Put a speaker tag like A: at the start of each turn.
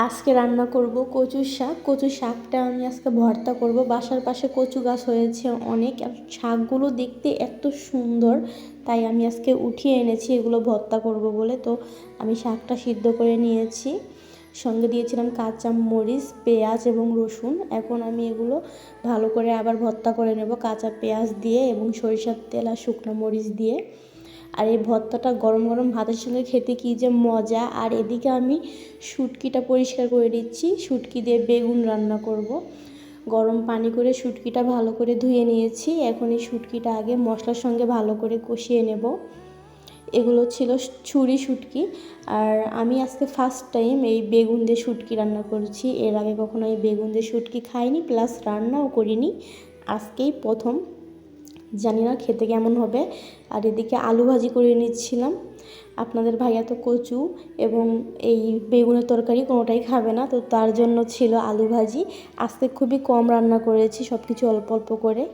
A: আজকে রান্না করব কচুর শাক। কচুর শাকটা আমি আজকে ভর্তা করব। বাসার পাশে কচু গাছ হয়েছে অনেক, আর শাকগুলো দেখতে এত সুন্দর, তাই আমি আজকে উঠিয়ে এনেছি এগুলো ভর্তা করব বলে। তো আমি শাকটা সিদ্ধ করে নিয়েছি, সঙ্গে দিয়েছিলাম কাঁচা মরিচ, পেঁয়াজ এবং রসুন। এখন আমি এগুলো ভালো করে আবার ভর্তা করে নেব কাঁচা পেঁয়াজ দিয়ে এবং সরিষার তেল আর শুকনো মরিচ দিয়ে। আর এই ভর্তাটা গরম গরম ভাতের সঙ্গে খেতে কী যে মজা। আর এদিকে আমি শুটকিটা পরিষ্কার করে দিচ্ছি, শুটকি দিয়ে বেগুন রান্না করব। গরম পানি করে শুটকিটা ভালো করে ধুয়ে নিয়েছি। এখন এই শুটকিটা আগে মশলার সঙ্গে ভালো করে কষিয়ে নেব। এগুলো ছিল ছুরি শুটকি, আর আমি আজকে ফার্স্ট টাইম এই বেগুন দিয়ে শুটকি রান্না করছি। এর আগে কখনো এই বেগুন দিয়ে শুটকি খাইনি, প্লাস রান্নাও করিনি, আজকেই প্রথম। জানি না খেতে কেমন হবে। আর এদিকে আলু ভাজি করে নিচ্ছিলাম। আপনাদের ভাইয়া তো কচু এবং এই বেগুনের তরকারি কোনোটাই খাবে না, তো তার জন্য ছিল আলু ভাজি। আজকে খুবই কম রান্না করেছি, সব কিছু অল্প অল্প করে।